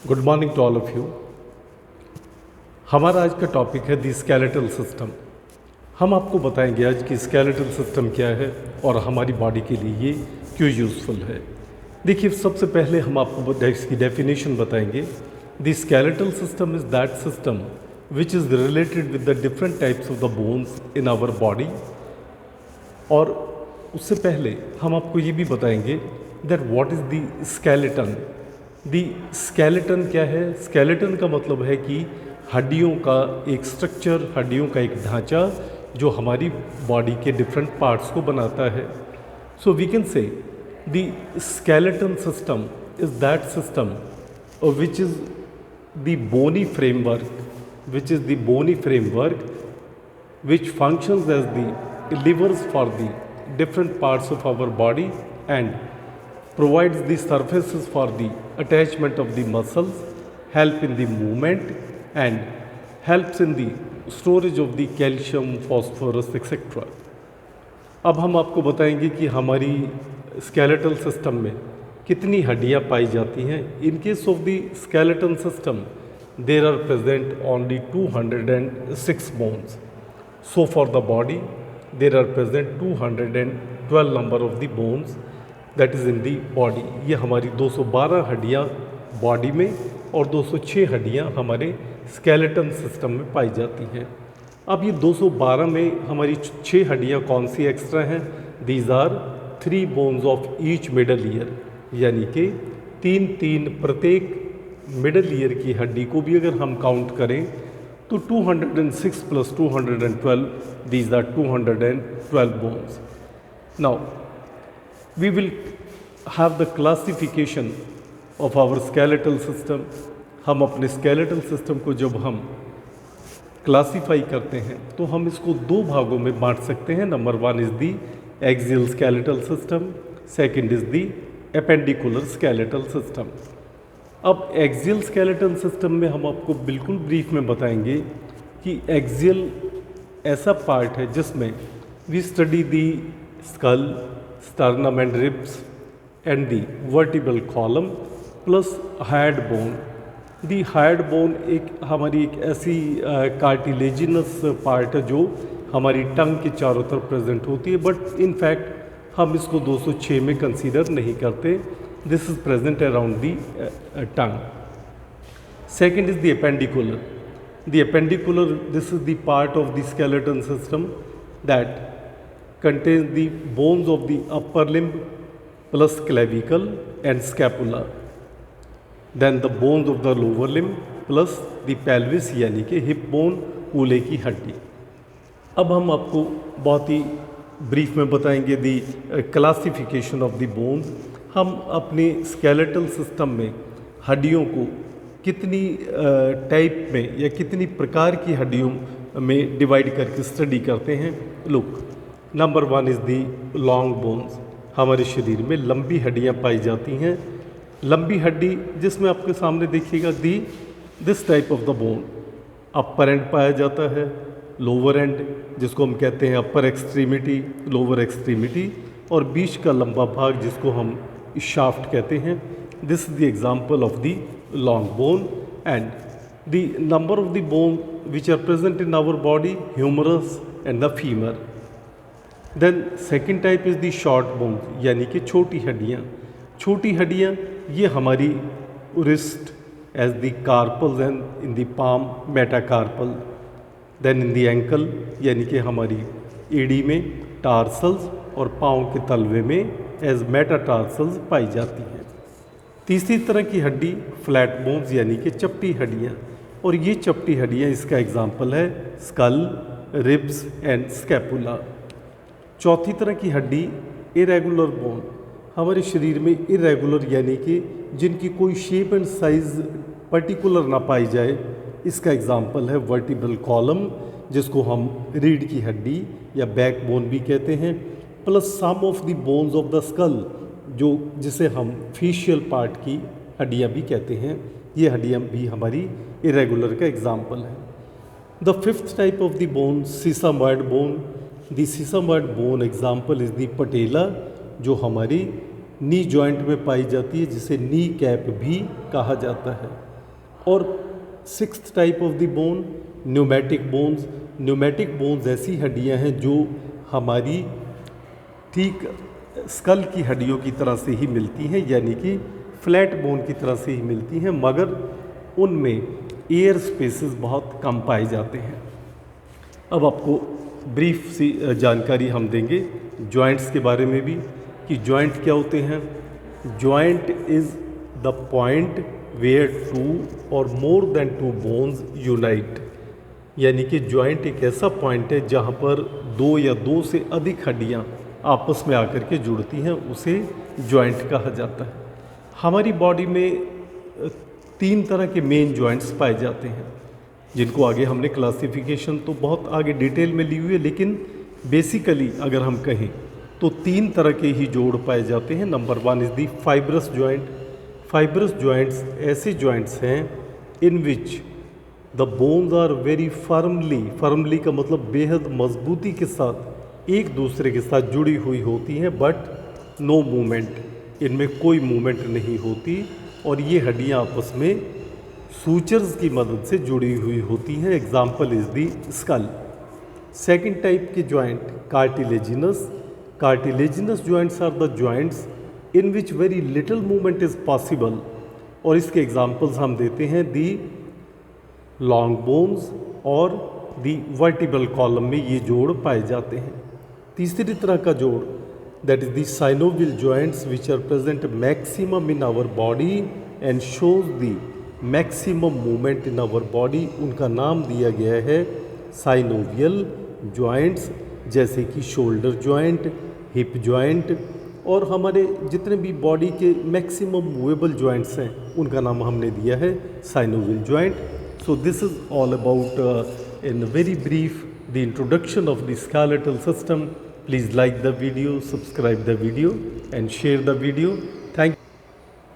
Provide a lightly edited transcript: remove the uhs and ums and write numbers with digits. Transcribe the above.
Good morning to all of you. हमारा आज का टॉपिक है दी स्केलेटल सिस्टम। हम आपको बताएंगे आज कि स्केलेटल सिस्टम क्या है और हमारी बॉडी के लिए ये क्यों यूज़फुल है। देखिए, सबसे पहले हम आपको इसकी डेफिनेशन बताएंगे। The skeletal system is that system which is related with the different types of the bones in our body. और उससे पहले हम आपको ये भी बताएंगे that what is the skeleton. The skeleton क्या है? स्केलेटन का मतलब है कि हड्डियों का एक स्ट्रक्चर, हड्डियों का एक ढांचा जो हमारी बॉडी के डिफरेंट पार्ट्स को बनाता है। सो we can say the skeleton system is that system which is the bony framework, which functions as the levers for the different parts of our body and provides the surfaces for the attachment of the muscles, help in the movement and helps in the storage of the calcium, phosphorus etc. अब हम आपको बताएंगे कि हमारी skeletal system में कितनी हड्डियां पाई जाती हैं। In case of the skeleton system there are present only 206 bones. So for the body, there are present 212 number of the bones that is in the body. ये हमारी 212 हड्डियाँ बॉडी में और 206 हड्डियाँ हमारे स्केलेटन सिस्टम में पाई जाती हैं। अब ये 212 में हमारी 6 हड्डियाँ कौन सी एक्स्ट्रा हैं? These are 3 bones of each middle ear, यानी कि 3 प्रत्येक मिडल ईयर की हड्डी को भी अगर हम काउंट करें तो 206 plus 212, these are 212 bones. Now, we will have the classification of our skeletal system. हम अपने skeletal system को जब हम क्लासीफाई करते हैं तो हम इसको 2 भागों में बांट सकते हैं. Number 1 is the axial skeletal system, second is the appendicular skeletal system. अब एक्सियल स्केलेटन सिस्टम में हम आपको बिल्कुल ब्रीफ में बताएंगे कि एक्सियल ऐसा पार्ट है जिसमें we study the skull, sternum and ribs and the vertebral column plus hard bone. The hard bone हमारी एक ऐसी कार्टिलेजिनस पार्ट है जो हमारी टंग के चारों तरफ प्रेजेंट होती है, बट इन फैक्ट हम इसको 206 में कंसीडर नहीं करते. This is present around the tongue. Second is the appendicular. The appendicular, this is the part of the skeleton system that contains the bones of the upper limb plus clavicle and scapula. Then the bones of the lower limb plus the pelvis यानी कि hip bone, कूल्हे की हड्डी. अब हम आपको बहुत ही brief में बताएंगे दी क्लासिफिकेशन ऑफ द बोन्स. हम अपने स्केलेटल सिस्टम में हड्डियों को कितनी टाइप में या कितनी प्रकार की हड्डियों में डिवाइड करके स्टडी करते हैं. Look, number 1 is the long bones. हमारे शरीर में लंबी हड्डियां पाई जाती हैं. लंबी हड्डी जिसमें आपके सामने देखिएगा this type of the bone upper and पाया जाता है, लोअर एंड जिसको हम कहते हैं अपर एक्सट्रीमिटी, लोअर एक्सट्रीमिटी, और बीच का लंबा भाग जिसको हम शाफ्ट कहते हैं. This is the example of the long bone and the number of the bone which are present in our body, humerus and the femur. Then second type is the short bone यानी कि छोटी हड्डियाँ. छोटी हड्डियाँ ये हमारी wrist as the carpals and in the palm metacarpal. Then in the ankle यानी कि हमारी एड़ी में टार्सल्स और पाँव के तलवे में एज मेटाटार्सल्स पाई जाती हैं. तीसरी तरह की हड्डी फ्लैट बोन्स यानी कि चपटी हड्डियाँ, और ये चपटी हड्डियाँ इसका एग्जाम्पल है स्कल, रिब्स एंड स्कैपुला. चौथी तरह की हड्डी इरेगुलर बोन. हमारे शरीर में इरेगुलर यानी कि जिनकी कोई शेप एंड साइज पर्टिकुलर ना पाई जाए, इसका एग्जाम्पल है वर्टिब्रल कॉलम जिसको हम रीढ़ की हड्डी या बैक बोन भी कहते हैं, plus some of the bones of the skull जो जिसे हम फेशियल पार्ट की हड्डियाँ भी कहते हैं. ये हड्डियाँ भी हमारी इरेगुलर का एग्जाम्पल है. The fifth type of the bone sesamoid bone. The sesamoid bone example is the patella जो हमारी नी जॉइंट में पाई जाती है, जिसे नी कैप भी कहा जाता है. और sixth type of the bone pneumatic bones. Pneumatic bones ऐसी हड्डियां हैं जो हमारी ठीक स्कल की हड्डियों की तरह से ही मिलती हैं, यानी कि फ्लैट बोन की तरह से ही मिलती हैं, मगर उनमें एयर स्पेसेस बहुत कम पाए जाते हैं। अब आपको ब्रीफ सी जानकारी हम देंगे जॉइंट्स के बारे में भी कि जॉइंट क्या होते हैं। Joint is the point where two और more than two bones unite, यानी कि जॉइंट एक ऐसा पॉइंट है जहाँ पर दो या दो से अधिक हड्डियाँ आपस में आकर के जुड़ती हैं, उसे जॉइंट कहा जाता है। हमारी बॉडी में 3 तरह के मेन जॉइंट्स पाए जाते हैं, जिनको आगे हमने क्लासिफिकेशन तो बहुत आगे डिटेल में ली हुई है, लेकिन बेसिकली अगर हम कहें तो 3 तरह के ही जोड़ पाए जाते हैं। Number 1 is the fibrous joint. Fibrous joints ऐसे जॉइंट्स हैं in which the bones are very firmly का मतलब बेहद मजबूती के साथ एक दूसरे के साथ जुड़ी हुई होती हैं, बट नो मूवमेंट, इनमें कोई मूवमेंट नहीं होती और ये हड्डियाँ आपस में सूचर्स की मदद से जुड़ी हुई होती हैं। Example is the skull. Second type के joint cartilaginous. Cartilaginous joints are the joints in which very little movement is possible, और इसके एग्जाम्पल्स हम देते हैं दी लॉन्ग बोन्स और दी वर्टिब्रल कॉलम में ये जोड़ पाए जाते हैं। तीसरी तरह का जोड़ that is the synovial joints which are present maximum in our body and shows the maximum movement in our body, उनका नाम दिया गया है साइनोवियल जॉइंट्स, जैसे कि शोल्डर जॉइंट, हिप जॉइंट, और हमारे जितने भी बॉडी के मैक्सिमम मूवेबल जॉइंट्स हैं उनका नाम हमने दिया है synovial joint. So this is all about in very brief the introduction of the skeletal system. Please like the video, subscribe the video and share the video.